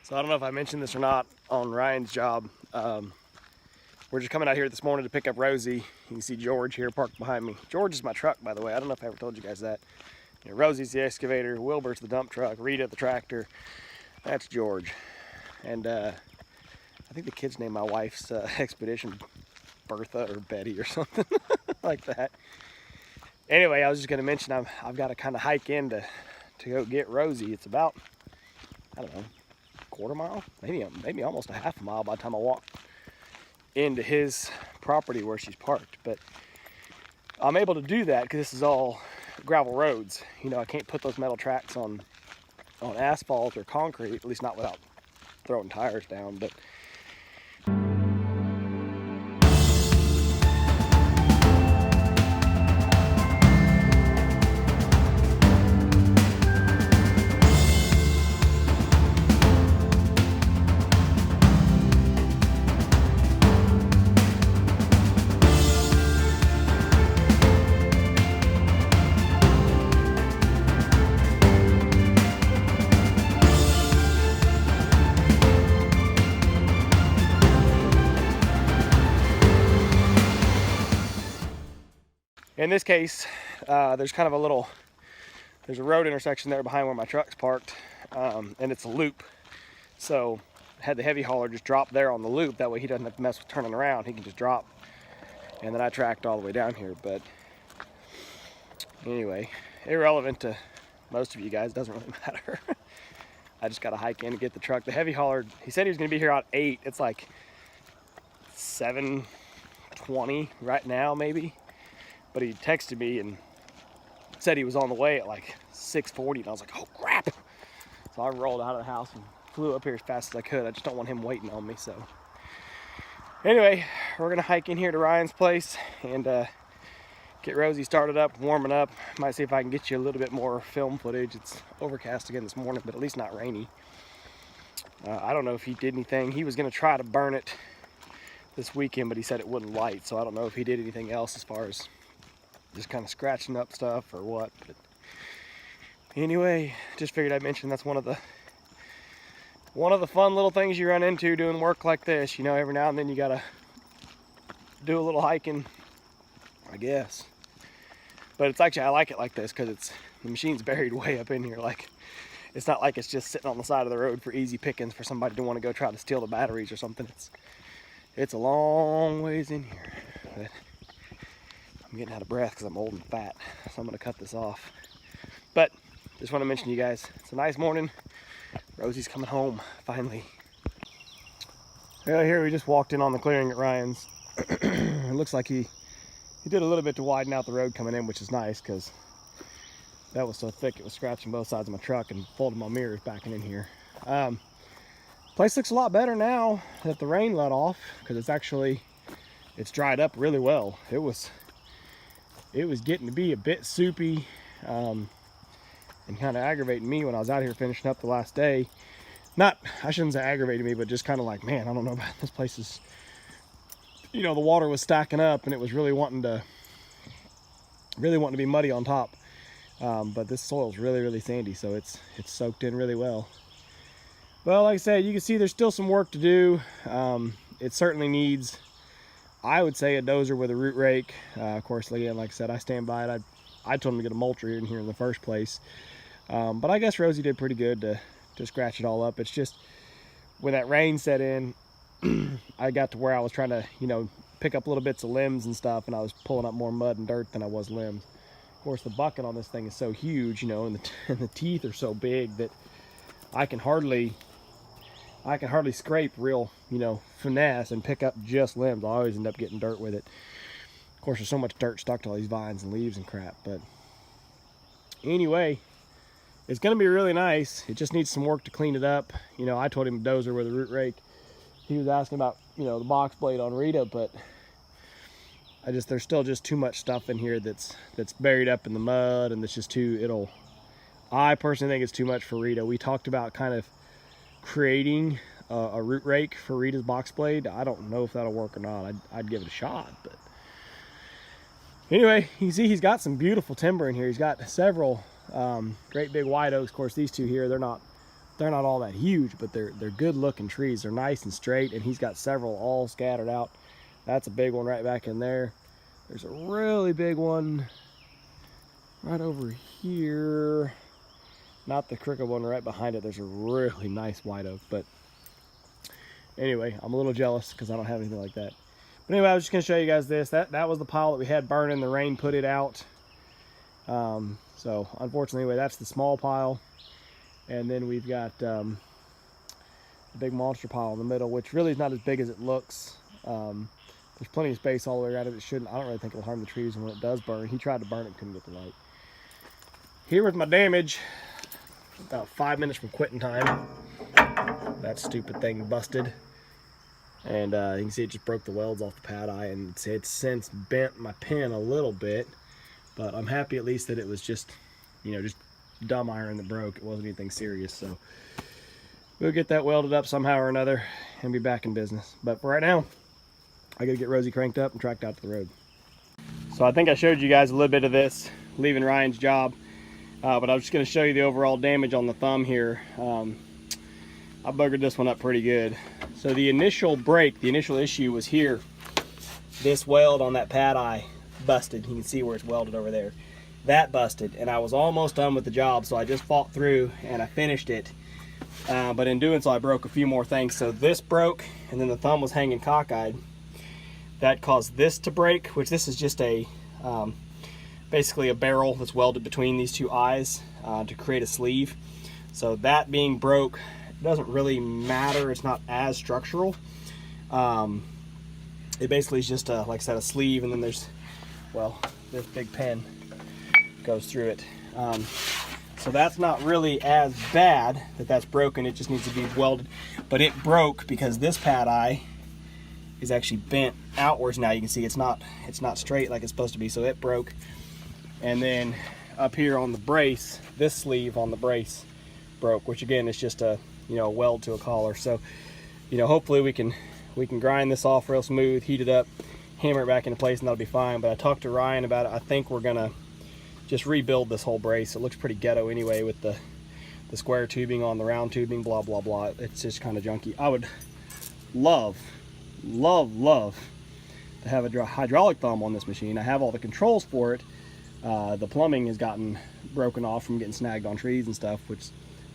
So I don't know if I mentioned this or not on Ryan's job. We're just coming out here this morning to pick up Rosie. You can see George here parked behind me. George is my truck, by the way. I don't know if I ever told you guys that. You know, Rosie's the excavator, Wilbur's the dump truck, Rita the tractor. That's George. And I think the kids named my wife's expedition Bertha or Betty or something like that. Anyway, I was just going to mention I've got to kind of hike in to go get Rosie. It's about, I don't know, quarter mile, maybe almost a half a mile by the time I walk into his property where she's parked. But I'm able to do that because this is all gravel roads. You know, I can't put those metal tracks on asphalt or concrete, at least not without throwing tires down. But in this case, there's kind of there's a road intersection there behind where my truck's parked, and it's a loop. So I had the heavy hauler just drop there on the loop. That way he doesn't have to mess with turning around. He can just drop. And then I tracked all the way down here. But anyway, irrelevant to most of you guys, doesn't really matter. I just got to hike in and get the truck. The heavy hauler, he said he was going to be here at 8. It's like 7:20 right now, maybe. But he texted me and said he was on the way at like 6:40, and I was like, oh crap. So I rolled out of the house and flew up here as fast as I could. I just don't want him waiting on me. So anyway, we're gonna hike in here to Ryan's place and get Rosie started up, warming up. Might see if I can get you a little bit more film footage. It's overcast again this morning, but at least not rainy. I don't know if he did anything. He was gonna try to burn it this weekend, but he said it wouldn't light. So I don't know if he did anything else as far as just kind of scratching up stuff or what. But anyway, just figured I'd mention that's one of the fun little things you run into doing work like this. You know, every now and then you gotta do a little hiking, I guess. But it's actually, I like it like this because the machine's buried way up in here. Like, it's not like it's just sitting on the side of the road for easy pickings for somebody to want to go try to steal the batteries or something. It's a long ways in here. But I'm getting out of breath because I'm old and fat, so I'm going to cut this off. But just want to mention to you guys, it's a nice morning. Rosie's coming home, finally. Well, here we just walked in on the clearing at Ryan's. It looks like he did a little bit to widen out the road coming in, which is nice because that was so thick it was scratching both sides of my truck and folding my mirrors backing in here. Place looks a lot better now that the rain let off because it's dried up really well. It was getting to be a bit soupy and kind of aggravating me when I was out here finishing up the last day. I shouldn't say aggravating me, but just kind of like, man, I don't know about this place. Is, you know, the water was stacking up and it was really wanting to be muddy on top. But this soil is really, really sandy, so it's soaked in really well. Well, like I said, you can see there's still some work to do. It certainly needs, I would say, a dozer with a root rake. Of course, again, like I said, I stand by it. I told him to get a mulcher in here in the first place. But I guess Rosie did pretty good to scratch it all up. It's just when that rain set in, I got to where I was trying to, you know, pick up little bits of limbs and stuff, and I was pulling up more mud and dirt than I was limbs. Of course, the bucket on this thing is so huge, you know, and the teeth are so big that I can hardly scrape real, you know, finesse and pick up just limbs. I always end up getting dirt with it. Of course, there's so much dirt stuck to all these vines and leaves and crap. But anyway, it's going to be really nice. It just needs some work to clean it up. You know, I told him dozer with a root rake. He was asking about, you know, the box blade on Rita, but there's still just too much stuff in here that's buried up in the mud, and it's just I personally think it's too much for Rita. We talked about kind of creating a root rake for Rita's box blade. I don't know if that'll work or not. I'd give it a shot, but anyway, you see he's got some beautiful timber in here. He's got several great big white oaks. Of course, these two here, they're not they're not all that huge, but they're good looking trees. They're nice and straight, and he's got several all scattered out. That's a big one right back in there. There's a really big one right over here. Not the crooked one right behind it. There's a really nice white oak, but anyway, I'm a little jealous because I don't have anything like that. But anyway, I was just gonna show you guys this. That was the pile that we had burning. The rain put it out. So unfortunately, anyway, that's the small pile. And then we've got a big monster pile in the middle, which really is not as big as it looks. There's plenty of space all the way around it. It shouldn't, I don't really think it'll harm the trees. And when it does burn, he tried to burn it, couldn't get the light. Here was my damage. About 5 minutes from quitting time. That stupid thing busted. And you can see it just broke the welds off the pad eye, and it's since bent my pin a little bit. But I'm happy at least that it was just, you know, just dumb iron that broke. It wasn't anything serious. So we'll get that welded up somehow or another and be back in business. But for right now, I gotta get Rosie cranked up and tracked out to the road. So I think I showed you guys a little bit of this, leaving Ryan's job. But I was just going to show you the overall damage on the thumb here. I buggered this one up pretty good. So the initial break, the initial issue was here. This weld on that pad eye busted. You can see where it's welded over there. That busted, and I was almost done with the job, so I just fought through and I finished it. But in doing so, I broke a few more things. So this broke, and then the thumb was hanging cockeyed. That caused this to break, which this is just a basically a barrel that's welded between these two eyes to create a sleeve. So that being broke, it doesn't really matter. It's not as structural. It basically is just a, like I said, a sleeve, and then there's, well, this big pin goes through it. So that's not really as bad that that's broken. It just needs to be welded. But it broke because this pad eye is actually bent outwards now. You can see it's not straight like it's supposed to be. So it broke. And then up here on the brace, this sleeve on the brace broke, which again is just a, you know, weld to a collar. So, you know, hopefully we can grind this off real smooth, heat it up, hammer it back into place, and that'll be fine. But I talked to Ryan about it. I think we're gonna just rebuild this whole brace. It looks pretty ghetto anyway with the square tubing on the round tubing, blah blah blah. It's just kind of junky. I would love to have a hydraulic thumb on this machine. I have all the controls for it. The plumbing has gotten broken off from getting snagged on trees and stuff, which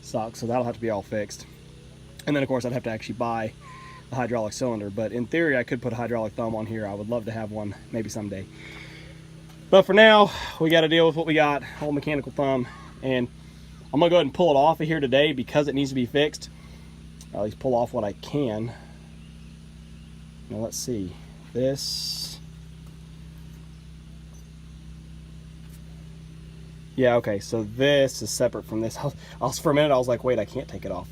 sucks, so that'll have to be all fixed. And then of course I'd have to actually buy the hydraulic cylinder, but in theory I could put a hydraulic thumb on here. I would love to have one maybe someday. But for now, we got to deal with what we got, old mechanical thumb, and I'm gonna go ahead and pull it off of here today because it needs to be fixed. At least pull off what I can. Now let's see, this, yeah, okay, so this is separate from this. For a minute I was like, wait, I can't take it off.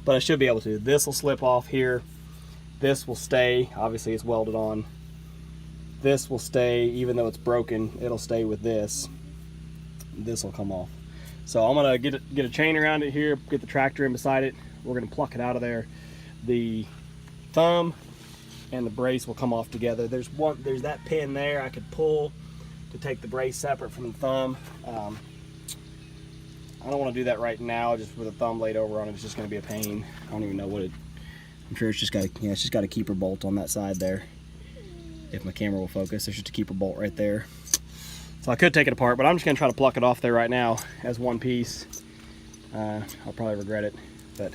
But I should be able to. This will slip off here. This will stay. Obviously it's welded on. This will stay, even though it's broken, it'll stay with this. This will come off. So I'm gonna get a chain around it here, get the tractor in beside it. We're gonna pluck it out of there. The thumb and the brace will come off together. There's that pin there I could pull to take the brace separate from the thumb. I don't want to do that right now, just with a thumb laid over on it. It's just going to be a pain. I don't even know what it, I'm sure it's just got, yeah, it's just got a keeper bolt on that side there. If my camera will focus, there's just a keeper bolt right there. So I could take it apart, but I'm just going to try to pluck it off there right now as one piece. I'll probably regret it, but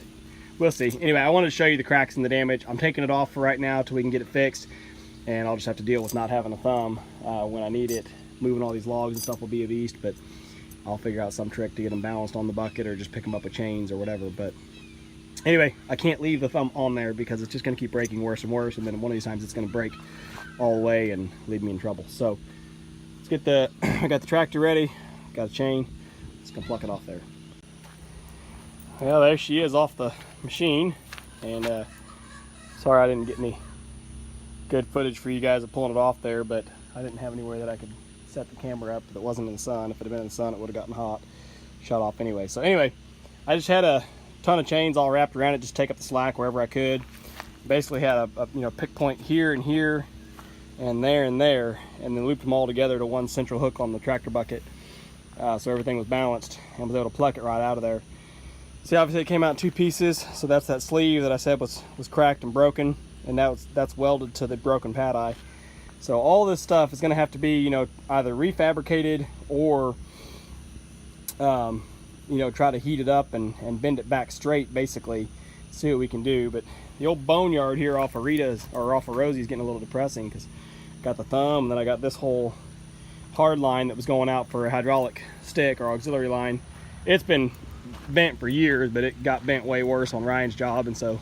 we'll see. Anyway, I wanted to show you the cracks and the damage. I'm taking it off for right now till we can get it fixed, and I'll just have to deal with not having a thumb when I need it. Moving all these logs and stuff will be a beast, but I'll figure out some trick to get them balanced on the bucket or just pick them up with chains or whatever. But anyway, I can't leave the thumb on there because it's just going to keep breaking worse and worse, and then one of these times it's going to break all the way and leave me in trouble. So let's get the, I got the tractor ready, got a chain, let's go pluck it off there. Well, there she is off the machine, and sorry I didn't get any good footage for you guys of pulling it off there, but I didn't have anywhere that I could set the camera up that wasn't in the sun. If it had been in the sun, it would have gotten hot, shut off anyway. So anyway, I just had a ton of chains all wrapped around it, just take up the slack wherever I could. Basically had a you know, pick point here and here and there, and then looped them all together to one central hook on the tractor bucket, so everything was balanced, and was able to pluck it right out of there. See, obviously it came out in 2 pieces, so that's that sleeve that I said was cracked and broken, and that's welded to the broken pad eye. So all this stuff is going to have to be, you know, either refabricated or, you know, try to heat it up and bend it back straight, basically, see what we can do. But the old boneyard here off of Rita's, or off of Rosie's, getting a little depressing, because I got the thumb, and then I got this whole hard line that was going out for a hydraulic stick or auxiliary line. It's been bent for years, but it got bent way worse on Ryan's job, and so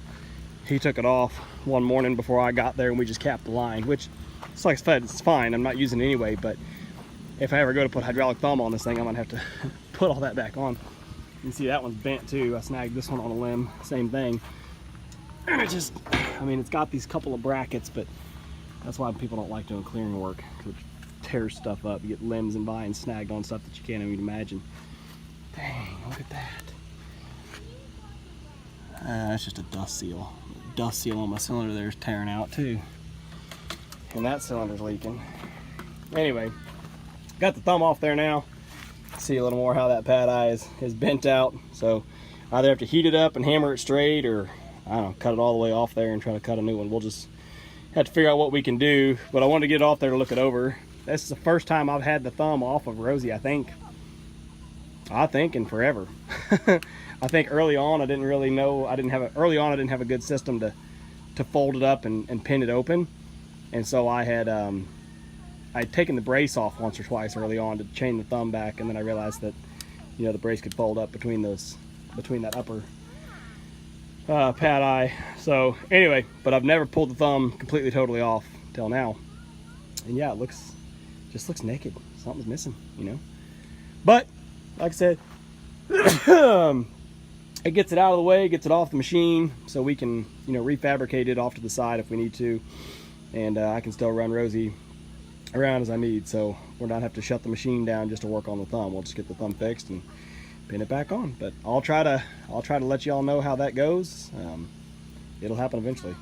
he took it off one morning before I got there, and we just capped the line, which, it's like I said, it's fine. I'm not using it anyway, but if I ever go to put hydraulic thumb on this thing, I'm gonna have to put all that back on. You can see that one's bent too. I snagged this one on a limb, same thing. And it just, I mean, it's got these couple of brackets, but that's why people don't like doing clearing work, because it tears stuff up. You get limbs and vines snagged on stuff that you can't even imagine. Dang, look at that. That's just a dust seal. The dust seal on my cylinder there is tearing out too. And that cylinder's leaking. Anyway, got the thumb off there now. See a little more how that pad eye is bent out. So either have to heat it up and hammer it straight, or I don't know, cut it all the way off there and try to cut a new one. We'll just have to figure out what we can do. But I wanted to get it off there to look it over. This is the first time I've had the thumb off of Rosie, I think in forever. I think early on I didn't really know, I didn't have a good system to fold it up and pin it open. And so I had I'd taken the brace off once or twice early on to chain the thumb back, and then I realized that, you know, the brace could fold up between that upper pad eye. So anyway, but I've never pulled the thumb completely totally off till now. And yeah, it just looks naked. Something's missing, you know. But like I said, it gets it out of the way, gets it off the machine, so we can, you know, refabricate it off to the side if we need to. And I can still run Rosie around as I need, so we're not have to shut the machine down just to work on the thumb. We'll just get the thumb fixed and pin it back on. But I'll try to let you all know how that goes. It'll happen eventually.